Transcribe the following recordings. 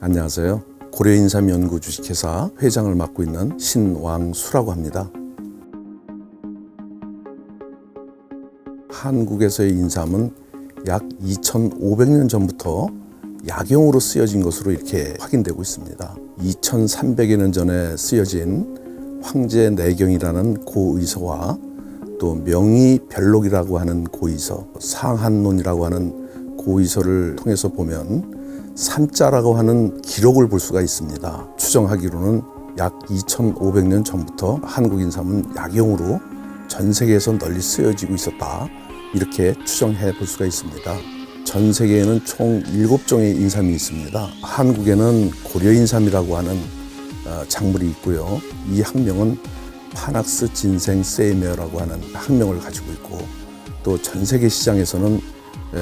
안녕하세요. 고려인삼연구 주식회사 회장을 맡고 있는 신왕수라고 합니다. 한국에서의 인삼은 약 2500년 전부터 약용으로 쓰여진 것으로 이렇게 확인되고 있습니다. 2300여 년 전에 쓰여진 황제내경이라는 고의서와 또 명의별록이라고 하는 고의서, 상한론이라고 하는 고의서를 통해서 보면 삼자라고 하는 기록을 볼 수가 있습니다. 추정하기로는 약 2500년 전부터 한국 인삼은 약용으로 전 세계에서 널리 쓰여지고 있었다, 이렇게 추정해 볼 수가 있습니다. 전 세계에는 총 7종의 인삼이 있습니다. 한국에는 고려인삼이라고 하는 작물이 있고요. 이 학명은 파낙스 진생 세이메어라고 하는 학명을 가지고 있고, 또 전 세계 시장에서는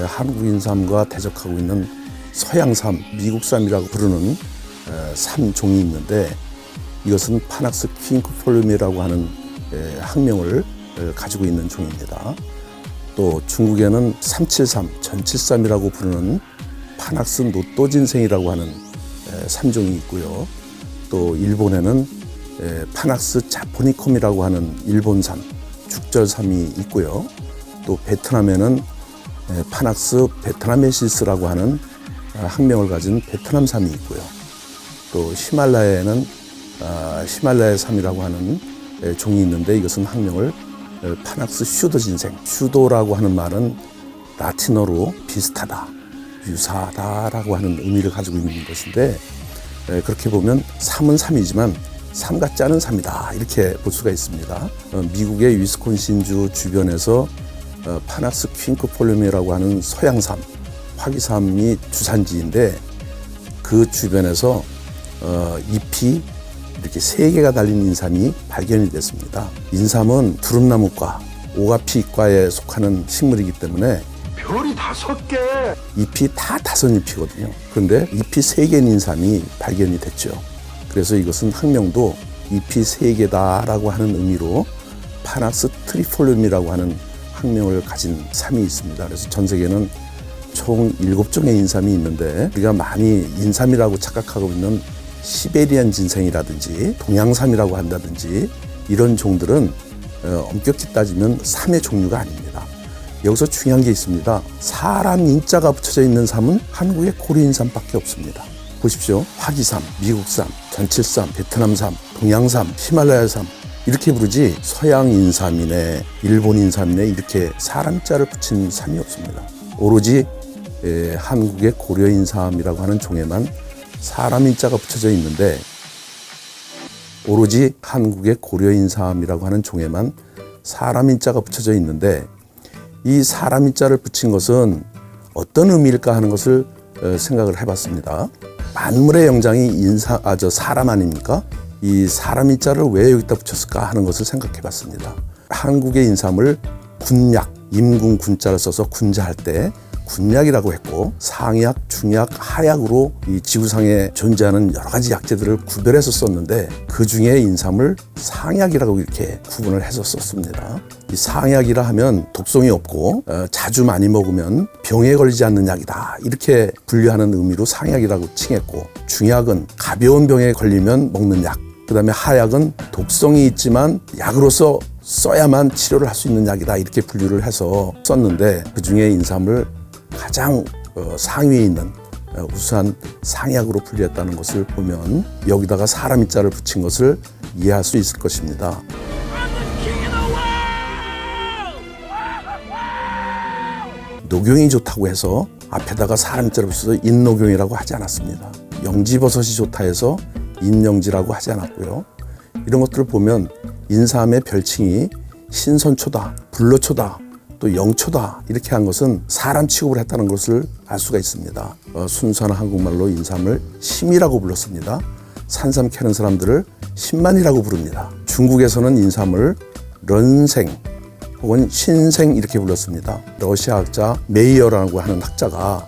한국인삼과 대적하고 있는 서양삼, 미국삼이라고 부르는 삼종이 있는데, 이것은 파낙스 퀸크폴륨이라고 하는 학명을 가지고 있는 종입니다. 또 중국에는 373, 전칠삼이라고 부르는 파낙스 노또진생이라고 하는 삼종이 있고요. 또 일본에는 파낙스 자포니콤이라고 하는 일본삼, 죽절삼이 있고요. 또 베트남에는 파낙스 베트나메시스라고 하는 학명을 가진 베트남삼이 있고요. 또 히말라야에는 히말라야삼이라고 하는 종이 있는데, 이것은 학명을 파낙스 슈도진생, 슈도라고 하는 말은 라틴어로 비슷하다, 유사하다라고 하는 의미를 가지고 있는 것인데, 그렇게 보면 삼은 삼이지만 삼 같지 않은 삼이다, 이렇게 볼 수가 있습니다. 미국의 위스콘신주 주변에서 파낙스 퀸크폴륨이라고 하는 서양삼, 화기삼이 주산지인데, 그 주변에서 잎이 이렇게 3개가 달린 인삼이 발견이 됐습니다. 인삼은 두릅나무과, 오가피과에 속하는 식물이기 때문에 별이 5개, 잎이 다 5잎이거든요. 그런데 잎이 3개인 인삼이 발견이 됐죠. 그래서 이것은 학명도 잎이 3개다라고 하는 의미로 파낙스 트리폴륨이라고 하는 학명을 가진 삼이 있습니다. 그래서 전 세계는 총 7종의 인삼이 있는데, 우리가 많이 인삼이라고 착각하고 있는 시베리안 진생이라든지 동양삼이라고 한다든지 이런 종들은 엄격히 따지면 삼의 종류가 아닙니다. 여기서 중요한 게 있습니다. 사람 인자가 붙여져 있는 삼은 한국의 고려인삼밖에 없습니다. 보십시오. 화기삼, 미국삼, 전칠삼, 베트남삼, 동양삼, 히말라야삼 이렇게 부르지, 서양인삼이네, 일본인삼이네 이렇게 사람자를 붙인 삼이 없습니다. 오로지 한국의 고려인삼이라고 하는 종에만 사람 인자가 붙여져 있는데, 오로지 한국의 고려인삼이라고 하는 종에만 사람 인자가 붙여져 있는데, 이 사람 인자를 붙인 것은 어떤 의미일까 하는 것을 생각을 해봤습니다. 만물의 영장이 사람 아닙니까? 이 사람 인자를 왜 여기다 붙였을까 하는 것을 생각해봤습니다. 한국의 인삼을 군약, 임군 군자를 써서 군자할 때 군약이라고 했고, 상약, 중약, 하약으로 이 지구상에 존재하는 여러 가지 약재들을 구별해서 썼는데, 그 중에 인삼을 상약이라고 이렇게 구분을 해서 썼습니다. 이 상약이라 하면 독성이 없고 자주 많이 먹으면 병에 걸리지 않는 약이다, 이렇게 분류하는 의미로 상약이라고 칭했고, 중약은 가벼운 병에 걸리면 먹는 약, 그 다음에 하약은 독성이 있지만 약으로서 써야만 치료를 할 수 있는 약이다, 이렇게 분류를 해서 썼는데, 그 중에 인삼을 가장 상위에 있는 우수한 상약으로 분류했다는 것을 보면 여기다가 사람 인자를 붙인 것을 이해할 수 있을 것입니다. 녹용이 좋다고 해서 앞에다가 사람 인자를 붙여서 인녹용이라고 하지 않았습니다. 영지버섯이 좋다 해서 인영지라고 하지 않았고요. 이런 것들을 보면 인삼의 별칭이 신선초다, 불로초다, 또 영초다 이렇게 한 것은 사람 취급을 했다는 것을 알 수가 있습니다. 순수한 한국말로 인삼을 심이라고 불렀습니다. 산삼 캐는 사람들을 신만이라고 부릅니다. 중국에서는 인삼을 런생 혹은 신생 이렇게 불렀습니다. 러시아 학자 메이어라고 하는 학자가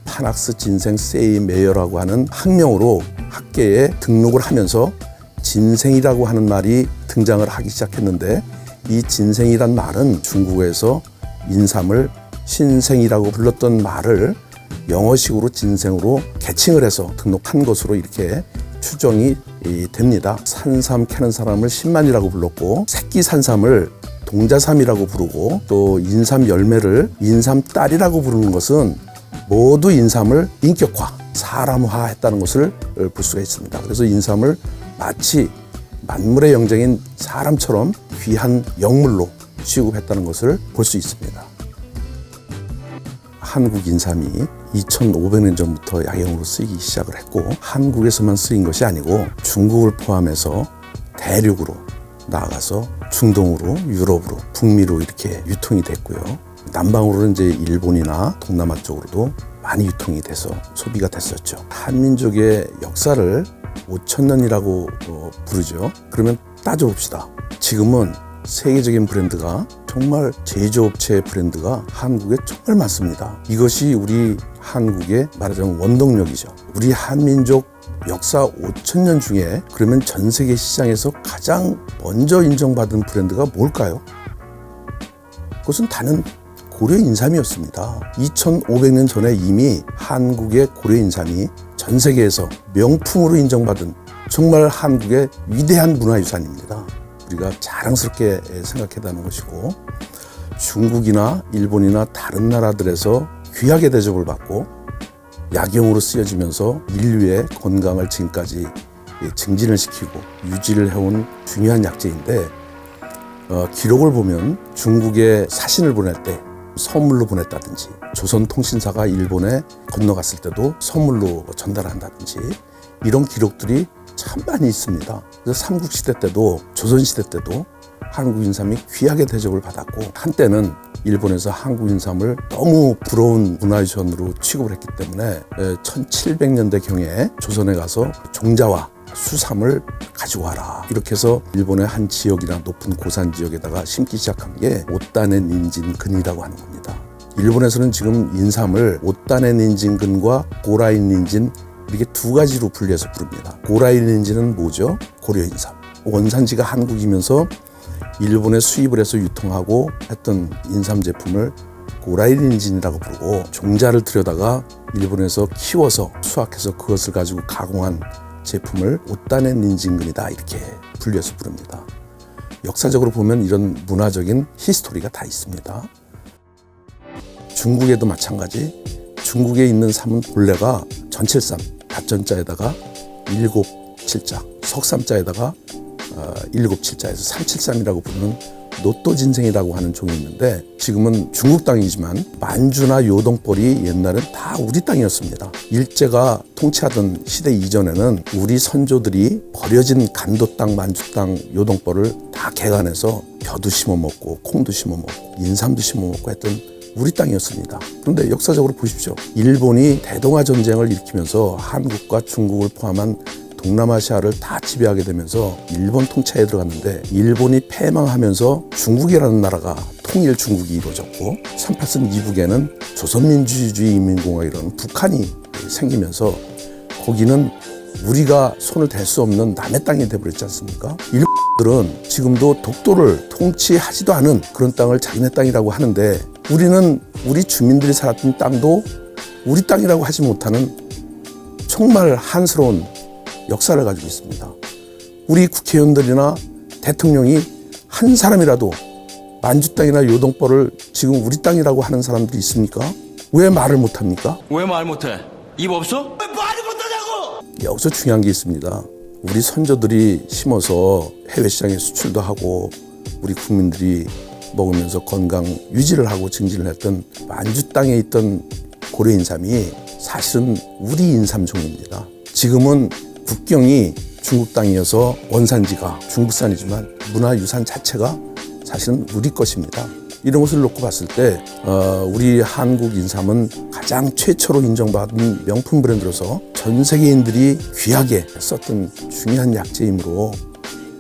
파낙스 진생 세이메이어라고 하는 학명으로 학계에 등록을 하면서 진생이라고 하는 말이 등장을 하기 시작했는데, 이 진생이란 말은 중국에서 인삼을 신생이라고 불렀던 말을 영어식으로 진생으로 개칭을 해서 등록한 것으로 이렇게 추정이 됩니다. 산삼 캐는 사람을 신만이라고 불렀고 새끼 산삼을 동자삼이라고 부르고 또 인삼 열매를 인삼딸이라고 부르는 것은 모두 인삼을 인격화, 사람화했다는 것을 볼 수가 있습니다. 그래서 인삼을 마치 만물의 영장인 사람처럼 귀한 영물로 취급했다는 것을 볼 수 있습니다. 한국 인삼이 2500년 전부터 약용으로 쓰이기 시작을 했고 한국에서만 쓰인 것이 아니고 중국을 포함해서 대륙으로 나아가서 중동으로 유럽으로 북미로 이렇게 유통이 됐고요. 남방으로는 이제 일본이나 동남아 쪽으로도 많이 유통이 돼서 소비가 됐었죠. 한민족의 역사를 5000년이라고 부르죠. 그러면 따져봅시다. 지금은 세계적인 브랜드가 정말 제조업체 브랜드가 한국에 정말 많습니다. 이것이 우리 한국의 말하자면 원동력이죠. 우리 한민족 역사 5000년 중에 그러면 전 세계 시장에서 가장 먼저 인정받은 브랜드가 뭘까요? 그것은 다른 고려 인삼이었습니다. 2500년 전에 이미 한국의 고려 인삼이 전 세계에서 명품으로 인정받은 정말 한국의 위대한 문화유산입니다. 우리가 자랑스럽게 생각해다는 것이고 중국이나 일본이나 다른 나라들에서 귀하게 대접을 받고 약용으로 쓰여지면서 인류의 건강을 지금까지 증진을 시키고 유지를 해온 중요한 약재인데 기록을 보면 중국에 사신을 보낼 때 선물로 보냈다든지 조선통신사가 일본에 건너갔을 때도 선물로 전달한다든지 이런 기록들이 참 많이 있습니다. 그래서 삼국시대 때도 조선시대 때도 한국 인삼이 귀하게 대접을 받았고 한때는 일본에서 한국 인삼을 너무 부러운 문화유산으로 취급을 했기 때문에 1700년대경에 조선에 가서 종자와 수삼을 가지고 와라 이렇게 해서 일본의 한 지역이나 높은 고산 지역에다가 심기 시작한 게 옷단의 닌진근이라고 하는 겁니다. 일본에서는 지금 인삼을 옷단의 닌진근과 고라이 닌진 이렇게 두 가지로 분리해서 부릅니다. 고라이 닌진은 뭐죠? 고려 인삼. 원산지가 한국이면서 일본에 수입을 해서 유통하고 했던 인삼 제품을 고라이 닌진이라고 부르고 종자를 들여다가 일본에서 키워서 수확해서 그것을 가지고 가공한 제품을 옷단의 닌진근이다 이렇게 분리해서 부릅니다. 역사적으로 보면 이런 문화적인 히스토리가 다 있습니다. 중국에도 마찬가지. 중국에 있는 삼은 본래가 전칠삼, 닷전자에다가 7칠자, 석삼자에다가 7칠자에서 373이라고 부르는 노또진생이라고 하는 종이 있는데 지금은 중국 땅이지만 만주나 요동벌이 옛날엔 다 우리 땅이었습니다. 일제가 통치하던 시대 이전에는 우리 선조들이 버려진 간도 땅, 만주 땅, 요동벌을 다 개간해서 벼도 심어 먹고 콩도 심어 먹고 인삼도 심어 먹고 했던 우리 땅이었습니다. 그런데 역사적으로 보십시오. 일본이 대동아 전쟁을 일으키면서 한국과 중국을 포함한 동남아시아를 다 지배하게 되면서 일본 통치하에 들어갔는데 일본이 패망하면서 중국이라는 나라가 통일 중국이 이루어졌고 38선 이북에는 조선민주주의 인민공화국이라는 북한이 생기면서 거기는 우리가 손을 댈 수 없는 남의 땅이 돼버렸지 않습니까? 일본들은 지금도 독도를 통치하지도 않은 그런 땅을 자기네 땅이라고 하는데 우리는 우리 주민들이 살았던 땅도 우리 땅이라고 하지 못하는 정말 한스러운 역사를 가지고 있습니다. 우리 국회의원들이나 대통령이 한 사람이라도 만주 땅이나 요동벌을 지금 우리 땅이라고 하는 사람들이 있습니까? 왜 말을 못합니까? 왜 말 못해? 입 없어? 왜 말을 못하냐고! 여기서 중요한 게 있습니다. 우리 선조들이 심어서 해외 시장에 수출도 하고 우리 국민들이 먹으면서 건강 유지를 하고 증진을 했던 만주 땅에 있던 고려 인삼이 사실은 우리 인삼종입니다. 지금은 국경이 중국 땅이어서 원산지가 중국산이지만 문화유산 자체가 사실은 우리 것입니다. 이런 것을 놓고 봤을 때 우리 한국 인삼은 가장 최초로 인정받은 명품 브랜드로서 전 세계인들이 귀하게 썼던 중요한 약재이므로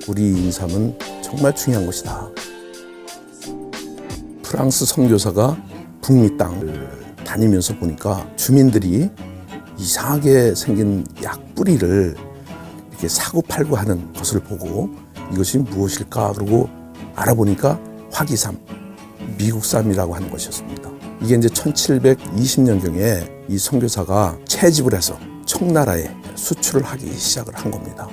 우리 인삼은 정말 중요한 것이다. 프랑스 선교사가 북미 땅을 다니면서 보니까 주민들이 이상하게 생긴 약뿌리를 이렇게 사고 팔고 하는 것을 보고 이것이 무엇일까 그러고 알아보니까 화기삼, 미국삼이라고 하는 것이었습니다. 이게 이제 1720년경에 이 선교사가 채집을 해서 청나라에 수출을 하기 시작을 한 겁니다.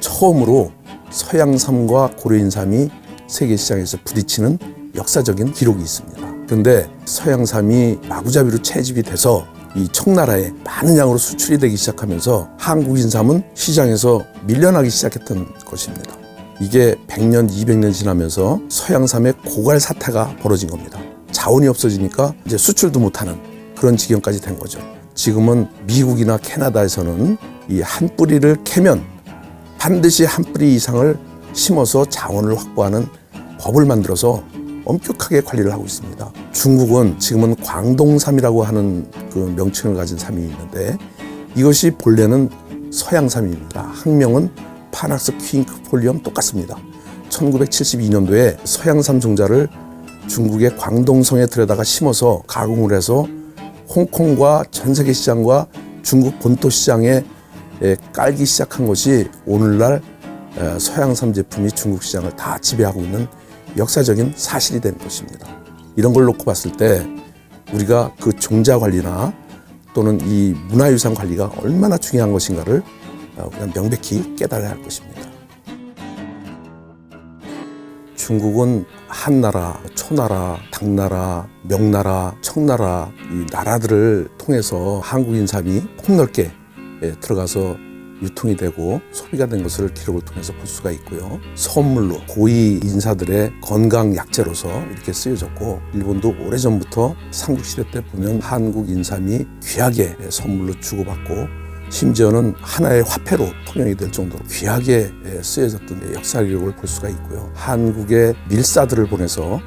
처음으로 서양삼과 고려인삼이 세계 시장에서 부딪히는 역사적인 기록이 있습니다. 그런데 서양삼이 마구잡이로 채집이 돼서 이 청나라에 많은 양으로 수출이 되기 시작하면서 한국인삼은 시장에서 밀려나기 시작했던 것입니다. 이게 100년, 200년 지나면서 서양삼의 고갈 사태가 벌어진 겁니다. 자원이 없어지니까 이제 수출도 못하는 그런 지경까지 된 거죠. 지금은 미국이나 캐나다에서는 이 한 뿌리를 캐면 반드시 한 뿌리 이상을 심어서 자원을 확보하는 법을 만들어서 엄격하게 관리를 하고 있습니다. 중국은 지금은 광동삼이라고 하는 그 명칭을 가진 삼이 있는데 이것이 본래는 서양삼입니다. 학명은 파낙스 퀸크폴리엄 똑같습니다. 1972년도에 서양삼 종자를 중국의 광동성에 들여다가 심어서 가공을 해서 홍콩과 전 세계 시장과 중국 본토 시장에 깔기 시작한 것이 오늘날 서양삼 제품이 중국 시장을 다 지배하고 있는 역사적인 사실이 된 것입니다. 이런 걸 놓고 봤을 때 우리가 그 종자 관리나 또는 이 문화유산 관리가 얼마나 중요한 것인가를 그냥 명백히 깨달아야 할 것입니다. 중국은 한나라, 초나라, 당나라, 명나라, 청나라 이 나라들을 통해서 한국인삼이 폭넓게 들어가서 유통이 되고 소비가 된 것을 기록을 통해서 볼 수가 있고요. 선물로 고위 인사들의 건강 약재로서 이렇게 쓰여졌고 일본도 오래전부터 삼국시대 때 보면 한국 인삼이 귀하게 선물로 주고받고 심지어는 하나의 화폐로 통용이 될 정도로 귀하게 쓰여졌던 역사 기록을 볼 수가 있고요. 한국의 밀사들을 보내서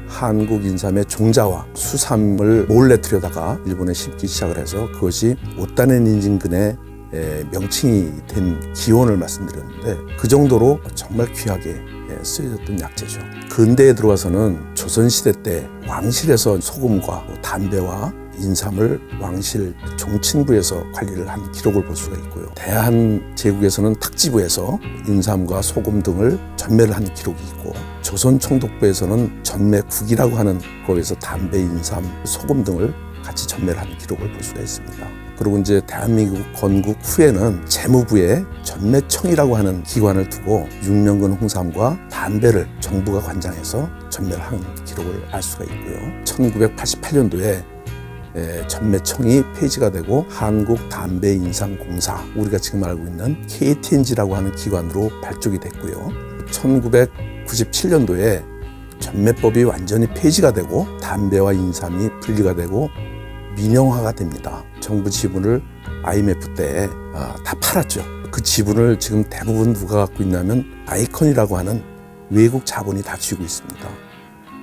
한국 인삼의 종자와 수삼을 몰래 들여다가 일본에 심기 시작을 해서 그것이 오타네 닌진근의 명칭이 된 기원을 말씀드렸는데 그 정도로 정말 귀하게 쓰여졌던 약재죠. 근대에 들어와서는 조선시대 때 왕실에서 소금과 담배와 인삼을 왕실 종친부에서 관리를 한 기록을 볼 수가 있고요. 대한제국에서는 탁지부에서 인삼과 소금 등을 전매를 한 기록이 있고 조선 총독부에서는 전매국이라고 하는 거기서 담배, 인삼, 소금 등을 같이 전매를 한 기록을 볼 수가 있습니다. 그리고 이제 대한민국 건국 후에는 재무부에 전매청이라고 하는 기관을 두고 6년근 홍삼과 담배를 정부가 관장해서 전매를 한 기록을 알 수가 있고요. 1988년도에 전매청이 폐지가 되고 한국담배인삼공사, 우리가 지금 알고 있는 KTNG라고 하는 기관으로 발족이 됐고요. 1997년도에 전매법이 완전히 폐지가 되고 담배와 인삼이 분리가 되고 민영화가 됩니다. 정부 지분을 IMF 때 다 팔았죠. 그 지분을 지금 대부분 누가 갖고 있냐면 아이콘이라고 하는 외국 자본이 다 쥐고 있습니다.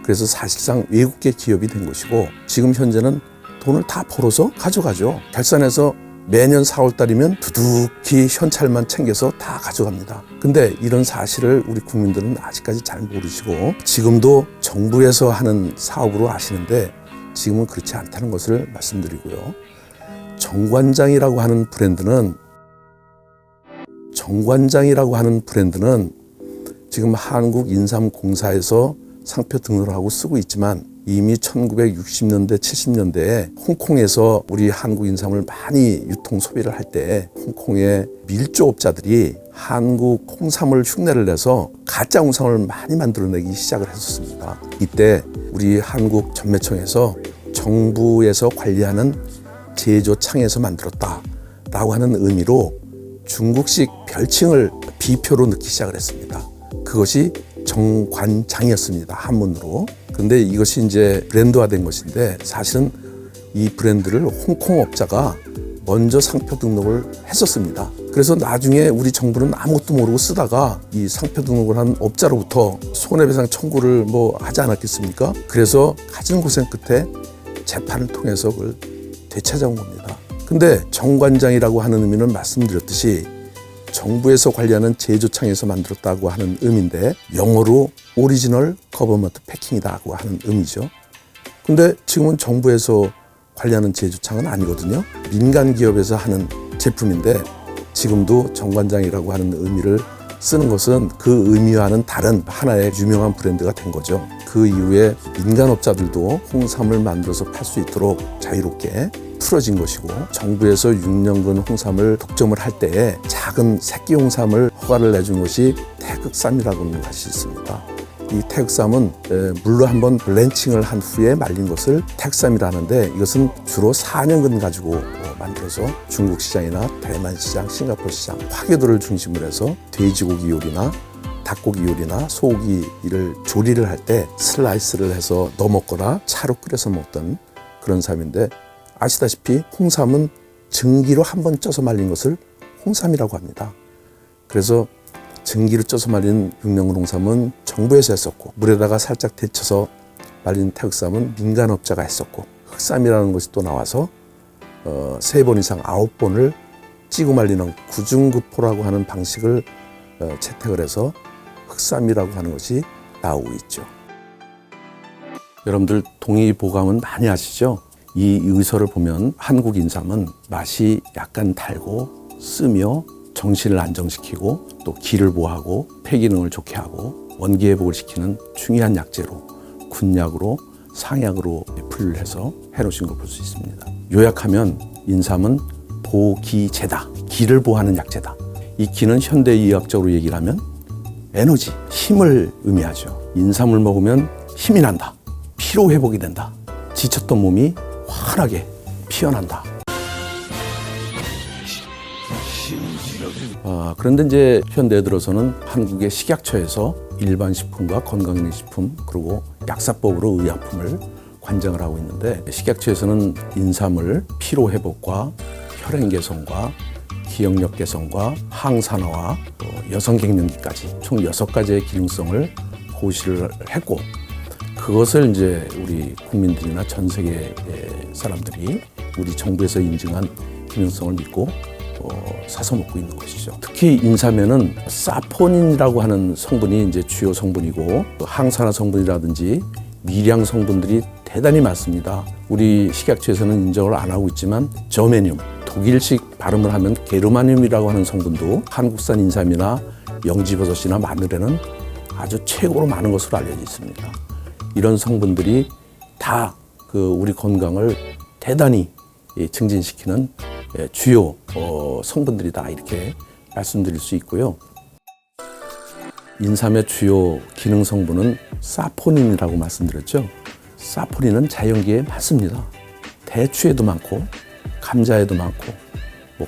그래서 사실상 외국계 기업이 된 것이고 지금 현재는 돈을 다 벌어서 가져가죠. 결산해서 매년 4월 달이면 두둑히 현찰만 챙겨서 다 가져갑니다. 근데 이런 사실을 우리 국민들은 아직까지 잘 모르시고 지금도 정부에서 하는 사업으로 아시는데 지금은 그렇지 않다는 것을 말씀드리고요. 정관장이라고 하는 브랜드는 지금 한국인삼공사에서 상표 등록을 하고 쓰고 있지만 이미 1960년대, 70년대에 홍콩에서 우리 한국 인삼을 많이 유통 소비를 할 때 홍콩의 밀조업자들이 한국 홍삼을 흉내를 내서 가짜 홍삼을 많이 만들어내기 시작을 했었습니다. 이때 우리 한국 전매청에서 정부에서 관리하는 제조창에서 만들었다라고 하는 의미로 중국식 별칭을 비표로 넣기 시작을 했습니다. 그것이 정관장이었습니다. 한문으로. 근데 이것이 이제 브랜드화된 것인데 사실은 이 브랜드를 홍콩 업자가 먼저 상표 등록을 했었습니다. 그래서 나중에 우리 정부는 아무것도 모르고 쓰다가 이 상표 등록을 한 업자로부터 손해배상 청구를 하지 않았겠습니까? 그래서 갖은 고생 끝에 재판을 통해서 그걸 되찾아온 겁니다. 근데 정관장이라고 하는 의미는 말씀드렸듯이 정부에서 관리하는 제조창에서 만들었다고 하는 의미인데 영어로 오리지널 거버먼트 패킹이라고 하는 의미죠. 근데 지금은 정부에서 관리하는 제조창은 아니거든요. 민간 기업에서 하는 제품인데 지금도 정관장이라고 하는 의미를 쓰는 것은 그 의미와는 다른 하나의 유명한 브랜드가 된 거죠. 그 이후에 민간업자들도 홍삼을 만들어서 팔 수 있도록 자유롭게 풀어진 것이고, 정부에서 6년근 홍삼을 독점을 할 때에 작은 새끼 홍삼을 허가를 내준 것이 태극삼이라고 하는 것이 있습니다. 이 태극삼은 물로 한번 블렌칭을 한 후에 말린 것을 태극삼이라 하는데, 이것은 주로 4년근 가지고 만들어서 중국 시장이나 대만 시장, 싱가포르 시장, 화교도를 중심으로 해서 돼지고기 요리나 닭고기 요리나 소고기를 조리를 할 때 슬라이스를 해서 넣어 먹거나 차로 끓여서 먹던 그런 쌈인데, 아시다시피 홍삼은 증기로 한번 쪄서 말린 것을 홍삼이라고 합니다. 그래서 증기로 쪄서 말린 6년근 홍삼은 정부에서 했었고, 물에다가 살짝 데쳐서 말린 태극삼은 민간업자가 했었고, 흑삼이라는 것이 또 나와서 3번 이상 9번을 찌고 말리는 구중구포라고 하는 방식을 채택을 해서 흑삼이라고 하는 것이 나오고 있죠. 여러분들 동의보감은 많이 아시죠? 이 의서를 보면 한국 인삼은 맛이 약간 달고 쓰며 정신을 안정시키고 또 기를 보호하고 폐기능을 좋게 하고 원기회복을 시키는 중요한 약재로, 군약으로 상약으로 분류를 해서 해놓으신 걸 볼 수 있습니다. 요약하면 인삼은 보기제다. 기를 보호하는 약재다. 이 기는 현대의학적으로 얘기를 하면 에너지, 힘을 의미하죠. 인삼을 먹으면 힘이 난다. 피로 회복이 된다. 지쳤던 몸이 환하게 피어난다. 그런데 이제 현대에 들어서는 한국의 식약처에서 일반 식품과 건강기능식품 그리고 약사법으로 의약품을 관장을 하고 있는데, 식약처에서는 인삼을 피로 회복과 혈행 개선과 기억력 개선과 항산화와 여성 갱년기까지 총 6가지의 기능성을 고시를 했고, 그것을 이제 우리 국민들이나 전 세계 사람들이 우리 정부에서 인증한 기능성을 믿고 사서 먹고 있는 것이죠. 특히 인삼에는 사포닌이라고 하는 성분이 이제 주요 성분이고, 항산화 성분이라든지 미량 성분들이 대단히 많습니다. 우리 식약처에서는 인정을 안 하고 있지만 저메늄, 독일식 발음을 하면 게르마늄이라고 하는 성분도 한국산 인삼이나 영지버섯이나 마늘에는 아주 최고로 많은 것으로 알려져 있습니다. 이런 성분들이 다 우리 건강을 대단히 증진시키는 주요 성분들이다, 이렇게 말씀드릴 수 있고요. 인삼의 주요 기능 성분은 사포닌이라고 말씀드렸죠. 사포닌은 자연계에 많습니다. 대추에도 많고 감자에도 많고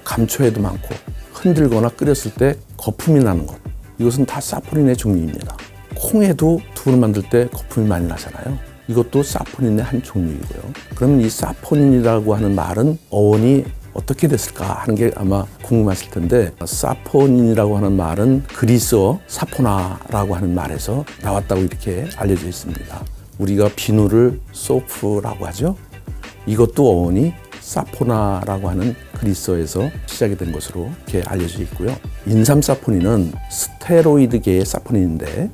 감초에도 많고, 흔들거나 끓였을 때 거품이 나는 것, 이것은 다 사포닌의 종류입니다. 콩에도 두부를 만들 때 거품이 많이 나잖아요. 이것도 사포닌의 한 종류이고요. 그러면 이 사포닌이라고 하는 말은 어원이 어떻게 됐을까 하는 게 아마 궁금하실 텐데, 사포닌이라고 하는 말은 그리스어 사포나라고 하는 말에서 나왔다고 이렇게 알려져 있습니다. 우리가 비누를 소프라고 하죠. 이것도 어원이 사포나라고 하는 그리스어에서 시작이 된 것으로 이렇게 알려져 있고요. 인삼 사포닌은 스테로이드계의 사포닌인데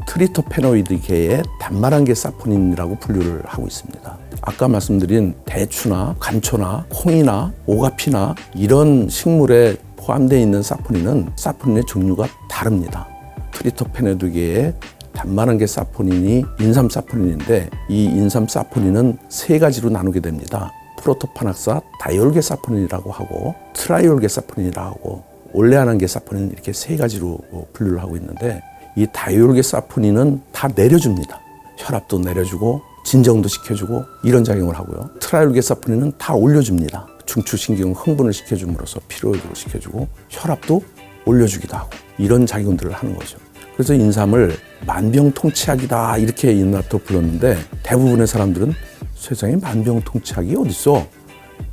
트리토페노이드계의 단말한계 사포닌이라고 분류를 하고 있습니다. 아까 말씀드린 대추나 감초나 콩이나 오가피나 이런 식물에 포함되어 있는 사포닌은 사포닌의 종류가 다릅니다. 트리토페노이드계의 단말한계 사포닌이 인삼 사포닌인데, 이 인삼 사포닌은 3가지로 나누게 됩니다. 프로토파낙사 다이올계 사포닌이라고 하고 트라이올계 사포닌이라고 하고 올레아난계 사포닌, 이렇게 3가지로 분류를 하고 있는데, 이 다이올계 사포닌은 다 내려줍니다. 혈압도 내려주고 진정도 시켜주고 이런 작용을 하고요. 트라이올계 사포닌은 다 올려줍니다. 중추신경 흥분을 시켜줌으로써 피로회복을 시켜주고 혈압도 올려주기도 하고 이런 작용들을 하는 거죠. 그래서 인삼을 만병통치약이다 이렇게 옛날부터 불렀는데, 대부분의 사람들은 세상에 만병통치약이 어딨어?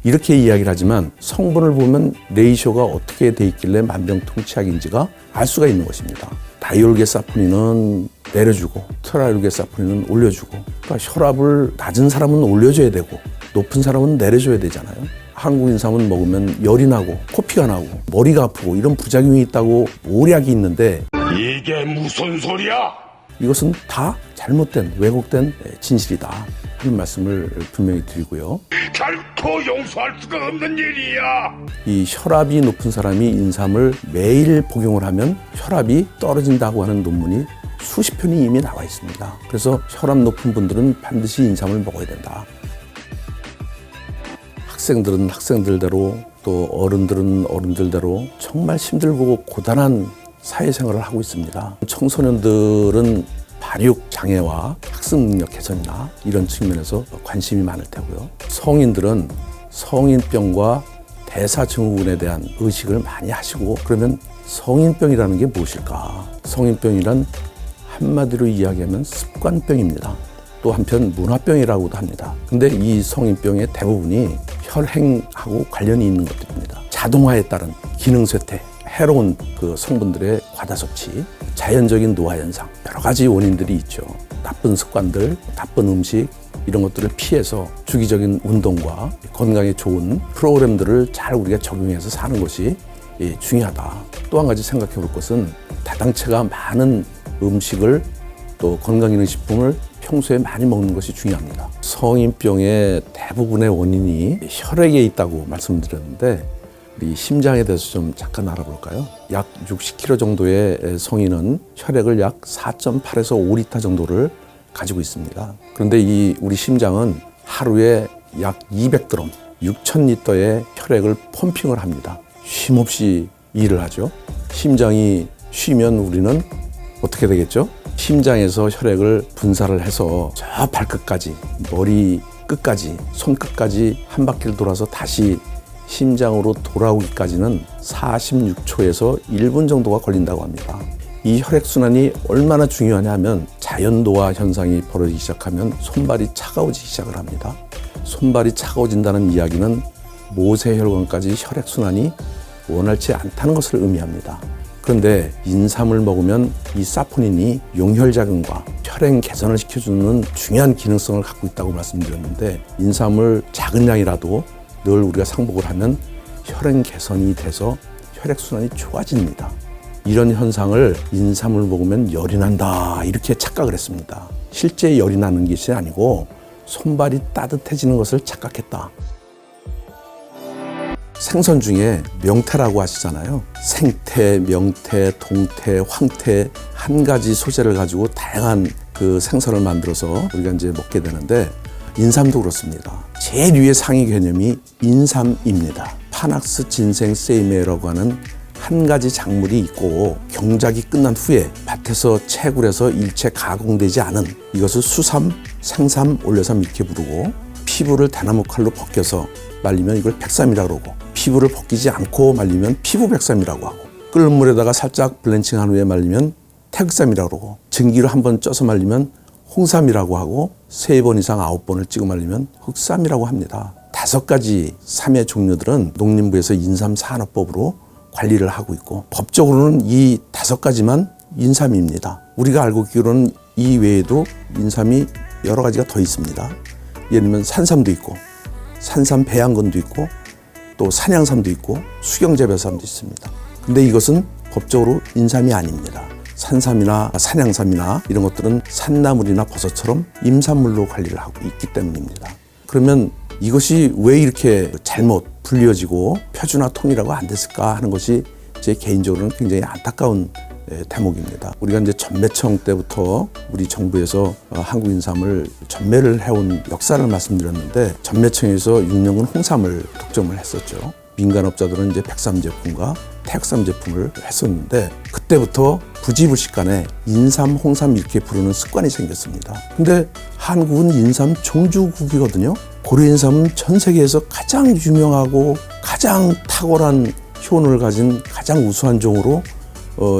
이렇게 이야기를 하지만 성분을 보면 레이쇼가 어떻게 돼 있길래 만병통치약인지가 알 수가 있는 것입니다. 다이올계 사포닌은 내려주고 트라이올계 사포닌은 올려주고, 그러니까 혈압을 낮은 사람은 올려줘야 되고 높은 사람은 내려줘야 되잖아요. 한국 인삼은 먹으면 열이 나고 코피가 나고 머리가 아프고 이런 부작용이 있다고 모략이 있는데, 이게 무슨 소리야? 이것은 다 잘못된 왜곡된 진실이다 하는 말씀을 분명히 드리고요. 결코 용서할 수가 없는 일이야. 이 혈압이 높은 사람이 인삼을 매일 복용을 하면 혈압이 떨어진다고 하는 논문이 수십 편이 이미 나와 있습니다. 그래서 혈압 높은 분들은 반드시 인삼을 먹어야 된다. 학생들은 학생들대로 또 어른들은 어른들대로 정말 힘들고 고단한 사회생활을 하고 있습니다. 청소년들은 발육 장애와 학습 능력 개선이나 이런 측면에서 관심이 많을 테고요. 성인들은 성인병과 대사증후군에 대한 의식을 많이 하시고, 그러면 성인병이라는 게 무엇일까? 성인병이란 한마디로 이야기하면 습관병입니다. 또 한편 문화병이라고도 합니다. 근데 이 성인병의 대부분이 혈행하고 관련이 있는 것들입니다. 자동화에 따른 기능 쇠퇴, 해로운 그 성분들의 과다 섭취, 자연적인 노화 현상, 여러 가지 원인들이 있죠. 나쁜 습관들, 나쁜 음식 이런 것들을 피해서 주기적인 운동과 건강에 좋은 프로그램들을 잘 우리가 적용해서 사는 것이 중요하다. 또 한 가지 생각해 볼 것은 다당체가 많은 음식을 또 건강기능식품을 평소에 많이 먹는 것이 중요합니다. 성인병의 대부분의 원인이 혈액에 있다고 말씀드렸는데 우리 심장에 대해서 좀 잠깐 알아볼까요? 약 60kg 정도의 성인은 혈액을 약 4.8에서 5리터 정도를 가지고 있습니다. 그런데 이 우리 심장은 하루에 약 200g, 6,000리터의 혈액을 펌핑을 합니다. 쉼없이 일을 하죠. 심장이 쉬면 우리는 어떻게 되겠죠? 심장에서 혈액을 분사를 해서 저 발끝까지, 머리 끝까지, 손끝까지 한 바퀴를 돌아서 다시 심장으로 돌아오기까지는 46초에서 1분 정도가 걸린다고 합니다. 이 혈액순환이 얼마나 중요하냐 하면 자연노화 현상이 벌어지기 시작하면 손발이 차가워지기 시작을 합니다. 손발이 차가워진다는 이야기는 모세혈관까지 혈액순환이 원활치 않다는 것을 의미합니다. 그런데 인삼을 먹으면 이 사포닌이 용혈작용과 혈행 개선을 시켜주는 중요한 기능성을 갖고 있다고 말씀드렸는데, 인삼을 작은 양이라도 늘 우리가 상복을 하면 혈행 개선이 돼서 혈액순환이 좋아집니다. 이런 현상을 인삼을 먹으면 열이 난다 이렇게 착각을 했습니다. 실제 열이 나는 것이 아니고 손발이 따뜻해지는 것을 착각했다. 생선 중에 명태라고 하시잖아요. 생태, 명태, 동태, 황태 한 가지 소재를 가지고 다양한 그 생선을 만들어서 우리가 이제 먹게 되는데, 인삼도 그렇습니다. 제일 위의 상위 개념이 인삼입니다. 파낙스 진생 세이메라고 하는 한 가지 작물이 있고 경작이 끝난 후에 밭에서 채굴해서 일체 가공되지 않은 이것을 수삼, 생삼, 올려삼 이렇게 부르고, 피부를 대나무 칼로 벗겨서 말리면 이걸 백삼이라고 그러고, 피부를 벗기지 않고 말리면 피부 백삼이라고 하고, 끓는 물에다가 살짝 블렌칭한 후에 말리면 태극삼이라고 그러고, 증기로 한번 쪄서 말리면 홍삼이라고 하고, 3번 이상 9번을 찍어 말리면 흑삼이라고 합니다. 5가지 삼의 종류들은 농림부에서 인삼산업법으로 관리를 하고 있고, 법적으로는 이 5가지만 인삼입니다. 우리가 알고 있기로는 이 외에도 인삼이 여러 가지가 더 있습니다. 예를 들면 산삼도 있고, 산삼 배양근도 있고, 또 산양삼도 있고, 수경재배삼도 있습니다. 근데 이것은 법적으로 인삼이 아닙니다. 산삼이나 산양삼이나 이런 것들은 산나물이나 버섯처럼 임산물로 관리를 하고 있기 때문입니다. 그러면 이것이 왜 이렇게 잘못 불리어지고 표준화통일하고 안 됐을까 하는 것이 제 개인적으로는 굉장히 안타까운 대목입니다. 우리가 이제 전매청 때부터 우리 정부에서 한국인삼을 전매를 해온 역사를 말씀드렸는데, 전매청에서 6년간 홍삼을 독점을 했었죠. 민간업자들은 이제 백삼 제품과 태극삼 제품을 했었는데, 그때부터 부지불식간에 인삼, 홍삼 이렇게 부르는 습관이 생겼습니다. 근데 한국은 인삼 종주국이거든요. 고려인삼은 전 세계에서 가장 유명하고 가장 탁월한 효능을 가진 가장 우수한 종으로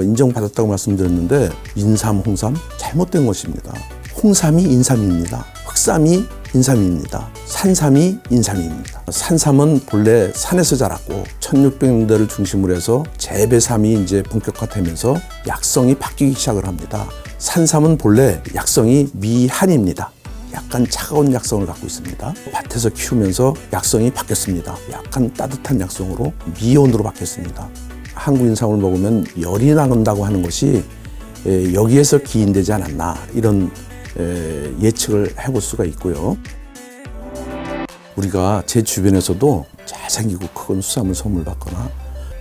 인정받았다고 말씀드렸는데, 인삼, 홍삼 잘못된 것입니다. 홍삼이 인삼입니다. 흑삼이 인삼입니다. 산삼이 인삼입니다. 산삼은 본래 산에서 자랐고 1600년대를 중심으로 해서 재배삼이 이제 본격화되면서 약성이 바뀌기 시작을 합니다. 산삼은 본래 약성이 미한입니다. 약간 차가운 약성을 갖고 있습니다. 밭에서 키우면서 약성이 바뀌었습니다. 약간 따뜻한 약성으로 미온으로 바뀌었습니다. 한국인삼을 먹으면 열이 나는다고 하는 것이 여기에서 기인되지 않았나 이런 예측을 해볼 수가 있고요. 우리가 제 주변에서도 잘생기고 큰 수삼을 선물 받거나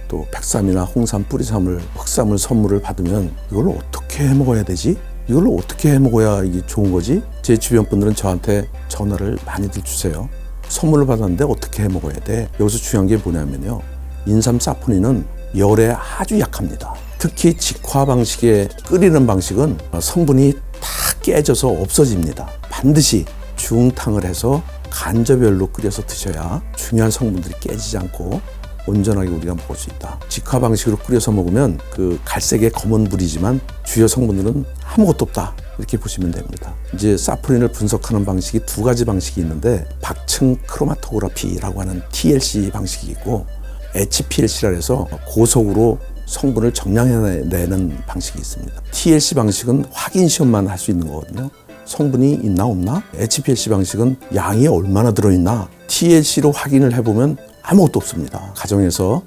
또 백삼이나 홍삼, 뿌리삼을, 흑삼을 선물을 받으면 이걸 어떻게 해 먹어야 되지? 이걸 어떻게 해 먹어야 이게 좋은 거지? 제 주변 분들은 저한테 전화를 많이들 주세요. 선물을 받았는데 어떻게 해 먹어야 돼? 여기서 중요한 게 뭐냐면요. 인삼 사포닌은 열에 아주 약합니다. 특히 직화 방식의 끓이는 방식은 성분이 다 깨져서 없어집니다. 반드시 중탕을 해서 간접열로 끓여서 드셔야 중요한 성분들이 깨지지 않고 온전하게 우리가 먹을 수 있다. 직화 방식으로 끓여서 먹으면 그 갈색의 검은 물이지만 주요 성분들은 아무것도 없다. 이렇게 보시면 됩니다. 이제 사포닌을 분석하는 방식이 두 가지 방식이 있는데 박층 크로마토그래피라고 하는 TLC 방식이 있고 HPLC라 해서 고속으로 성분을 정량해내는 방식이 있습니다. TLC 방식은 확인 시험만 할 수 있는 거거든요. 성분이 있나 없나? HPLC 방식은 양이 얼마나 들어있나? TLC로 확인을 해보면 아무것도 없습니다. 가정에서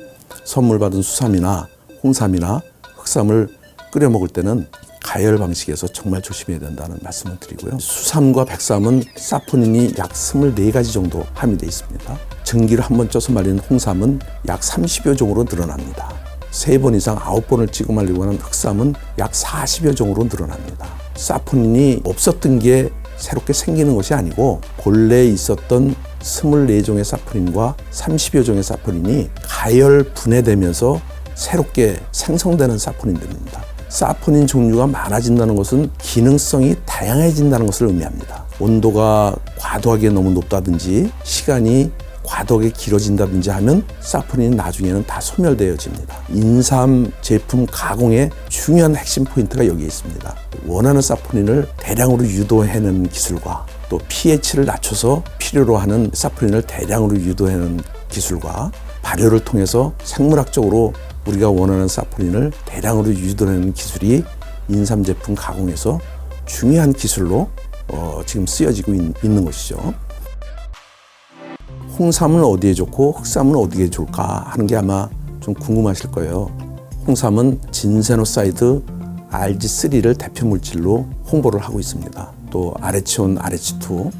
선물 받은 수삼이나 홍삼이나 흑삼을 끓여 먹을 때는 가열 방식에서 정말 조심해야 된다는 말씀을 드리고요. 수삼과 백삼은 사포닌이 약 24가지 정도 함유되어 있습니다. 전기를 한번 쪄서 말리는 홍삼은 약 30여 종으로 늘어납니다. 3번 이상 9번을 찍어 말리고 하는 흑삼은 약 40여 종으로 늘어납니다. 사포닌이 없었던 게 새롭게 생기는 것이 아니고 본래 있었던 24종의 사포닌과 30여 종의 사포닌이 가열 분해되면서 새롭게 생성되는 사포닌들입니다. 사포닌 종류가 많아진다는 것은 기능성이 다양해진다는 것을 의미합니다. 온도가 과도하게 너무 높다든지 시간이 과도하게 길어진다든지 하면 사포닌이 나중에는 다 소멸되어집니다. 인삼 제품 가공의 중요한 핵심 포인트가 여기에 있습니다. 원하는 사포닌을 대량으로 유도해내는 기술과 또 pH를 낮춰서 필요로 하는 사포닌을 대량으로 유도해내는 기술과 발효를 통해서 생물학적으로 우리가 원하는 사포닌을 대량으로 유도해내는 기술이 인삼 제품 가공에서 중요한 기술로 지금 쓰여지고 있는 것이죠. 홍삼은 어디에 좋고 흑삼은 어디에 좋을까 하는 게 아마 좀 궁금하실 거예요. 홍삼은 진세노사이드 RG3를 대표 물질로 홍보를 하고 있습니다. 또 아레치온, RH2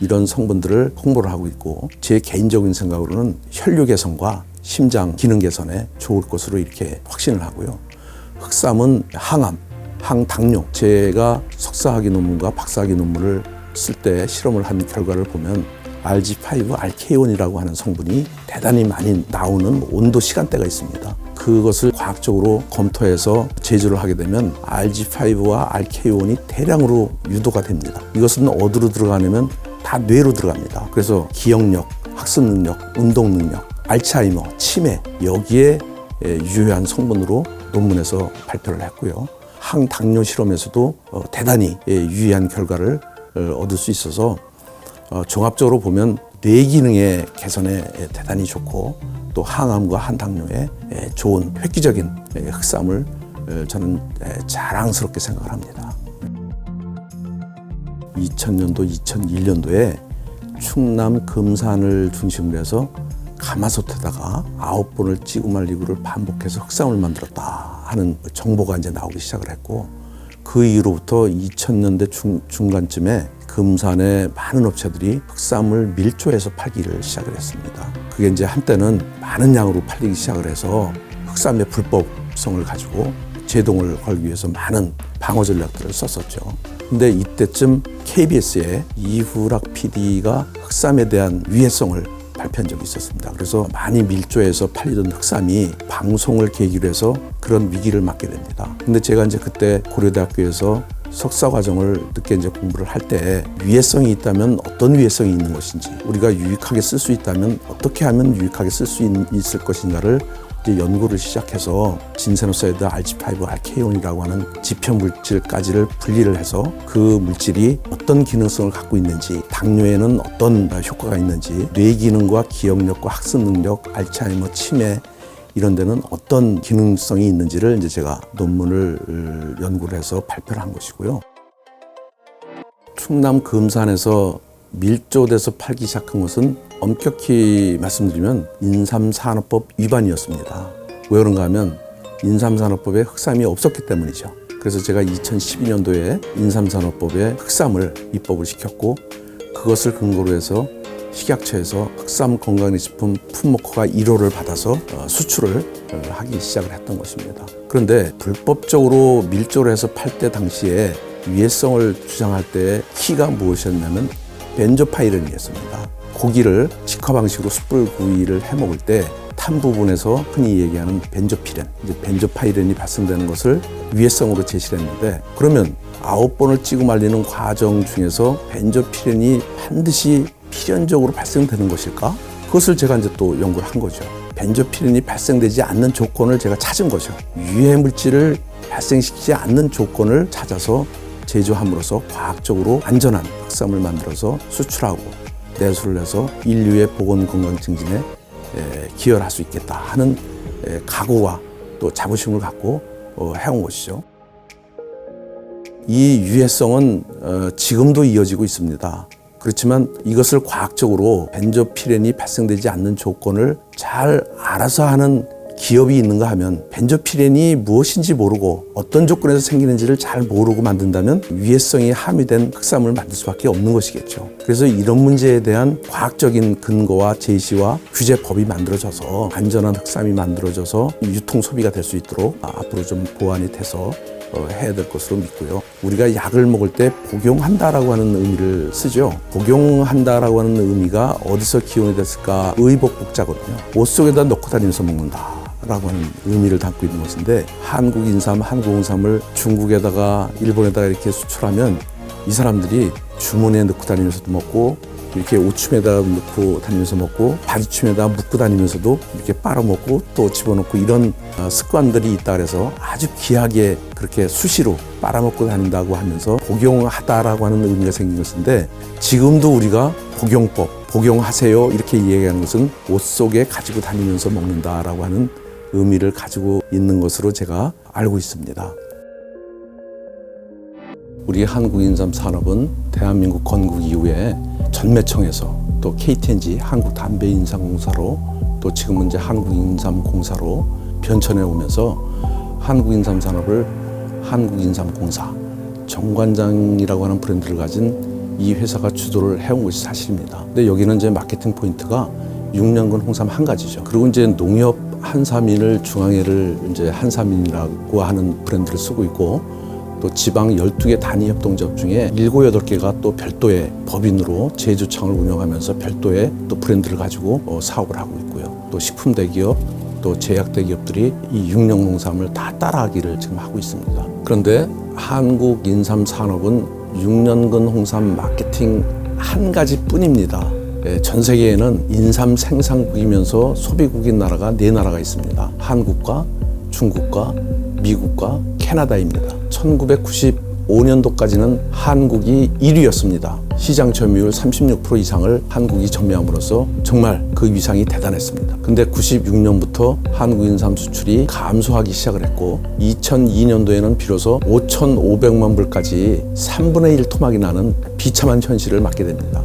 이런 성분들을 홍보를 하고 있고 제 개인적인 생각으로는 혈류 개선과 심장 기능 개선에 좋을 것으로 이렇게 확신을 하고요. 흑삼은 항암, 항당뇨. 제가 석사학위 논문과 박사학위 논문을 쓸 때 실험을 한 결과를 보면 RG5 알케온이라고 하는 성분이 대단히 많이 나오는 온도 시간대가 있습니다. 그것을 과학적으로 검토해서 제조를 하게 되면 RG5와 알케온이 대량으로 유도가 됩니다. 이것은 어디로 들어가냐면 다 뇌로 들어갑니다. 그래서 기억력, 학습 능력, 운동 능력, 알츠하이머, 치매 여기에 유효한 성분으로 논문에서 발표를 했고요. 항당뇨 실험에서도 대단히 유의한 결과를 얻을 수 있어서 종합적으로 보면 뇌 기능의 개선에 대단히 좋고 또 항암과 항당뇨에 좋은 획기적인 흑삼을 저는 자랑스럽게 생각을 합니다. 2000년도, 2001년도에 충남 금산을 중심으로 해서 가마솥에다가 9번을 찌고 말리고를 반복해서 흑삼을 만들었다 하는 정보가 이제 나오기 시작을 했고 그 이후로부터 2000년대 중간쯤에 금산의 많은 업체들이 흑삼을 밀조해서 팔기를 시작을 했습니다. 그게 이제 한때는 많은 양으로 팔리기 시작을 해서 흑삼의 불법성을 가지고 제동을 걸기 위해서 많은 방어 전략들을 썼었죠. 근데 이때쯤 KBS의 이후락 PD가 흑삼에 대한 위해성을 발표한 적이 있었습니다. 그래서 많이 밀조해서 팔리던 흑삼이 방송을 계기로 해서 그런 위기를 맞게 됩니다. 근데 제가 이제 그때 고려대학교에서 석사 과정을 늦게 이제 공부를 할 때 위해성이 있다면 어떤 위해성이 있는 것인지 우리가 유익하게 쓸 수 있다면 어떻게 하면 유익하게 쓸 수 있을 것인가를 이제 연구를 시작해서 진세노사이드 RG5 알케온이라고 하는 지표 물질까지를 분리를 해서 그 물질이 어떤 기능성을 갖고 있는지 당뇨에는 어떤 효과가 있는지 뇌 기능과 기억력과 학습 능력, 알츠하이머, 치매 이런 데는 어떤 기능성이 있는지를 이제 제가 논문을 연구를 해서 발표를 한 것이고요. 충남 금산에서 밀조돼서 팔기 시작한 것은 엄격히 말씀드리면 인삼산업법 위반이었습니다. 왜 그런가 하면 인삼산업법에 흑삼이 없었기 때문이죠. 그래서 제가 2012년도에 인삼산업법에 흑삼을 입법을 시켰고 그것을 근거로 해서 식약처에서 흑삼 건강기능식품 품목허가 1호를 받아서 수출을 하기 시작을 했던 것입니다. 그런데 불법적으로 밀조를 해서 팔 때 당시에 위해성을 주장할 때 키가 무엇이었냐면 벤조파이렌이었습니다. 고기를 직화 방식으로 숯불 구이를 해 먹을 때 탄 부분에서 흔히 얘기하는 벤조피렌, 이제 벤조파이렌이 발생되는 것을 위해성으로 제시를 했는데 그러면 9번을 찌고 말리는 과정 중에서 벤조피렌이 반드시 필연적으로 발생되는 것일까? 그것을 제가 이제 또 연구를 한 거죠. 벤조피렌이 발생되지 않는 조건을 제가 찾은 거죠. 유해 물질을 발생시키지 않는 조건을 찾아서 제조함으로써 과학적으로 안전한 흑삼을 만들어서 수출하고 내수를 해서 인류의 보건 건강 증진에 기여를 할 수 있겠다 하는 각오와 또 자부심을 갖고 해온 것이죠. 이 유해성은 지금도 이어지고 있습니다. 그렇지만 이것을 과학적으로 벤조피렌이 발생되지 않는 조건을 잘 알아서 하는 기업이 있는가 하면 벤조피렌이 무엇인지 모르고 어떤 조건에서 생기는지를 잘 모르고 만든다면 위해성이 함유된 흑삼을 만들 수밖에 없는 것이겠죠. 그래서 이런 문제에 대한 과학적인 근거와 제시와 규제법이 만들어져서 안전한 흑삼이 만들어져서 유통 소비가 될 수 있도록 앞으로 좀 보완이 돼서 해야 될 것으로 믿고요. 우리가 약을 먹을 때 복용한다라고 하는 의미를 쓰죠. 복용한다라고 하는 의미가 어디서 기원이 됐을까? 의복복자거든요. 옷 속에다 넣고 다니면서 먹는다 라고 하는 의미를 담고 있는 것인데 한국 인삼, 한국 홍삼을 중국에다가 일본에다가 이렇게 수출하면 이 사람들이 주머니에 넣고 다니면서도 먹고 이렇게 옷춤에다가 넣고 다니면서 먹고 바지춤에다가 묶고 다니면서도 이렇게 빨아먹고 또 집어넣고 이런 습관들이 있다 그래서 아주 귀하게 그렇게 수시로 빨아먹고 다닌다고 하면서 복용하다라고 하는 의미가 생긴 것인데 지금도 우리가 복용법, 복용하세요 이렇게 이야기하는 것은 옷 속에 가지고 다니면서 먹는다라고 하는 의미를 가지고 있는 것으로 제가 알고 있습니다. 우리 한국인삼 산업은 대한민국 건국 이후에 전매청에서 또 KTNG 한국담배인삼공사로 또 지금은 이제 한국인삼공사로 변천해 오면서 한국인삼 산업을 한국인삼공사 정관장이라고 하는 브랜드를 가진 이 회사가 주도를 해온 것이 사실입니다. 근데 여기는 이제 마케팅 포인트가 6년근 홍삼 한 가지죠. 그리고 이제 농협 한삼인을 중앙회를 이제 한삼인이라고 하는 브랜드를 쓰고 있고 또 지방 12개 단위 협동조합 중에 7, 8개가 또 별도의 법인으로 제조창을 운영하면서 별도의 또 브랜드를 가지고 사업을 하고 있고요. 또 식품 대기업, 또 제약 대기업들이 이 6년 홍삼을 다 따라하기를 지금 하고 있습니다. 그런데 한국 인삼 산업은 6년근 홍삼 마케팅 한 가지뿐입니다. 전 세계에는 인삼 생산국이면서 소비국인 나라가 4나라가 있습니다. 한국과 중국과 미국과 캐나다입니다. 1995년도까지는 한국이 1위였습니다. 시장 점유율 36% 이상을 한국이 점유함으로써 정말 그 위상이 대단했습니다. 근데 96년부터 한국 인삼 수출이 감소하기 시작을 했고 2002년도에는 비로소 5,500만 불까지 3분의 1 토막이 나는 비참한 현실을 맞게 됩니다.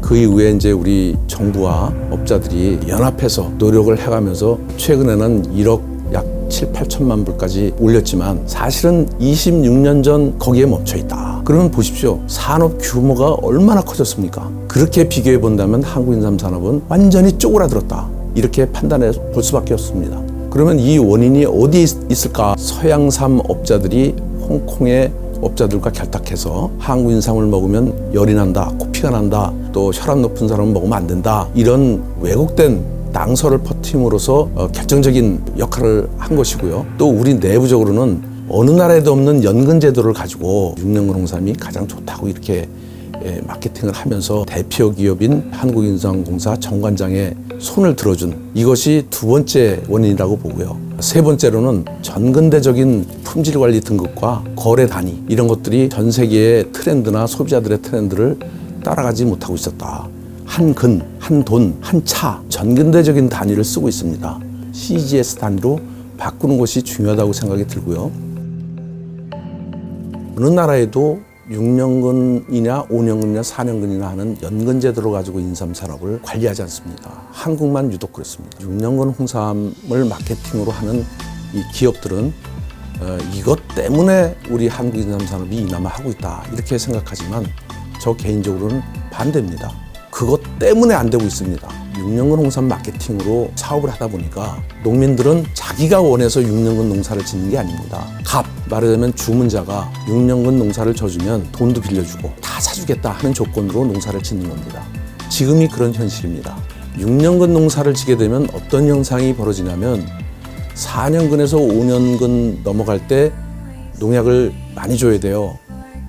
그 이후에 이제 우리 정부와 업자들이 연합해서 노력을 해가면서 최근에는 1억 약 7, 8천만 불까지 올렸지만 사실은 26년 전 거기에 멈춰 있다. 그러면 보십시오. 산업 규모가 얼마나 커졌습니까? 그렇게 비교해 본다면 한국인삼 산업은 완전히 쪼그라들었다. 이렇게 판단해 볼 수밖에 없습니다. 그러면 이 원인이 어디에 있을까? 서양삼 업자들이 홍콩의 업자들과 결탁해서 한국인삼을 먹으면 열이 난다, 코피가 난다, 또 혈압 높은 사람은 먹으면 안 된다. 이런 왜곡된 낭설을 퍼트림으로써 결정적인 역할을 한 것이고요. 또 우리 내부적으로는 어느 나라에도 없는 연금 제도를 가지고 6년근 홍삼이 가장 좋다고 이렇게 마케팅을 하면서 대표 기업인 한국인삼공사 정관장의 손을 들어준 이것이 두 번째 원인이라고 보고요. 세 번째로는 전근대적인 품질 관리 등급과 거래 단위 이런 것들이 전 세계의 트렌드나 소비자들의 트렌드를 따라가지 못하고 있었다. 한 근, 한 돈, 한 차 전근대적인 단위를 쓰고 있습니다. CGS 단위로 바꾸는 것이 중요하다고 생각이 들고요. 어느 나라에도 6년근이냐 5년근이냐 4년근이나 하는 연근 제도를 가지고 인삼 산업을 관리하지 않습니다. 한국만 유독 그렇습니다. 6년근 홍삼을 마케팅으로 하는 이 기업들은 이것 때문에 우리 한국 인삼 산업이 이남하고 있다 이렇게 생각하지만 저 개인적으로는 반대입니다. 그것 때문에 안 되고 있습니다. 6년근 홍삼 마케팅으로 사업을 하다 보니까 농민들은 자기가 원해서 6년근 농사를 짓는 게 아닙니다. 말하자면 주문자가 6년근 농사를 져주면 돈도 빌려주고 다 사주겠다 하는 조건으로 농사를 짓는 겁니다. 지금이 그런 현실입니다. 6년근 농사를 지게 되면 어떤 현상이 벌어지냐면 4년근에서 5년근 넘어갈 때 농약을 많이 줘야 돼요.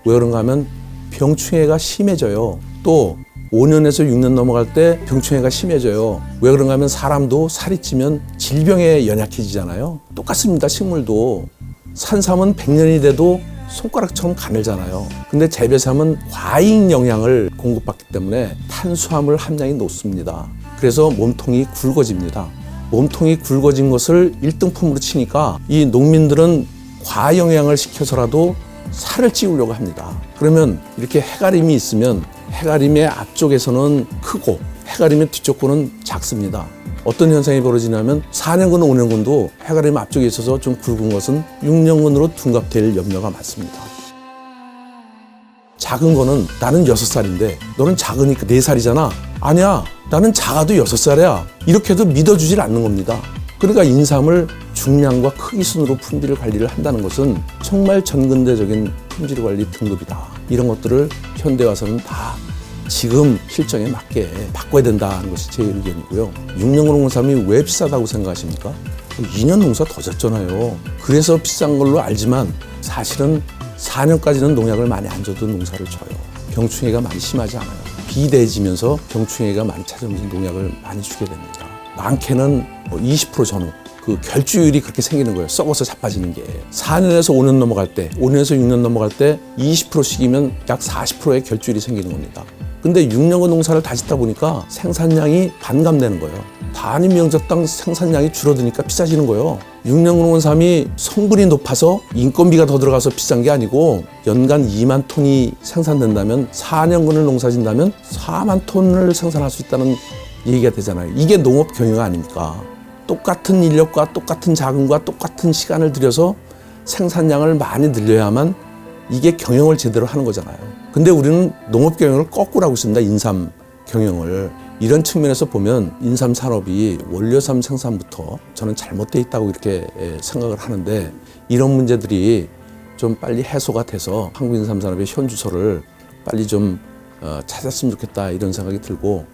왜 그런가 하면 병충해가 심해져요. 또 5년에서 6년 넘어갈 때 병충해가 심해져요. 왜 그런가 하면 사람도 살이 찌면 질병에 연약해지잖아요. 똑같습니다. 식물도. 산삼은 100년이 돼도 손가락처럼 가늘잖아요. 근데 재배삼은 과잉 영양을 공급받기 때문에 탄수화물 함량이 높습니다. 그래서 몸통이 굵어집니다. 몸통이 굵어진 것을 1등품으로 치니까 이 농민들은 과영양을 시켜서라도 살을 찌우려고 합니다. 그러면 이렇게 해가림이 있으면 해가림의 앞쪽에서는 크고 해가림의 뒤쪽 거는 작습니다. 어떤 현상이 벌어지냐면 4년근, 5년근도 해가림 앞쪽에 있어서 좀 굵은 것은 6년근으로 둔갑될 염려가 많습니다. 작은 거는 나는 6살인데 너는 작으니까 4살이잖아. 아니야, 나는 작아도 6살이야. 이렇게도 믿어주질 않는 겁니다. 그러니까 인삼을 중량과 크기 순으로 품질 관리를 한다는 것은 정말 전근대적인 품질 관리 등급이다. 이런 것들을 현대 와서는 다 지금 실정에 맞게 바꿔야 된다는 것이 제 의견이고요. 6년근 홍삼이 왜 비싸다고 생각하십니까? 2년 농사 더 졌잖아요. 그래서 비싼 걸로 알지만 사실은 4년까지는 농약을 많이 안 줘도 농사를 져요. 병충해가 많이 심하지 않아요. 비대해지면서 병충해가 많이 찾아오면서 농약을 많이 주게 됩니다. 많게는 20% 전후 그 결주율이 그렇게 생기는 거예요. 썩어서 자빠지는 게. 4년에서 5년 넘어갈 때, 5년에서 6년 넘어갈 때 20%씩이면 약 40%의 결주율이 생기는 겁니다. 근데 6년간 농사를 다 짓다 보니까 생산량이 반감되는 거예요. 단위 면적당 생산량이 줄어드니까 비싸지는 거예요. 6년간 홍삼이 성분이 높아서 인건비가 더 들어가서 비싼 게 아니고 연간 2만 톤이 생산된다면 4년간을 농사 짓는다면 4만 톤을 생산할 수 있다는 얘기가 되잖아요. 이게 농업 경영 아닙니까? 똑같은 인력과 똑같은 자금과 똑같은 시간을 들여서 생산량을 많이 늘려야만 이게 경영을 제대로 하는 거잖아요. 근데 우리는 농업 경영을 거꾸로 하고 있습니다. 인삼 경영을. 이런 측면에서 보면 인삼 산업이 원료삼 생산부터 저는 잘못되어 있다고 이렇게 생각을 하는데 이런 문제들이 좀 빨리 해소가 돼서 한국 인삼 산업의 현주소를 빨리 좀 찾았으면 좋겠다 이런 생각이 들고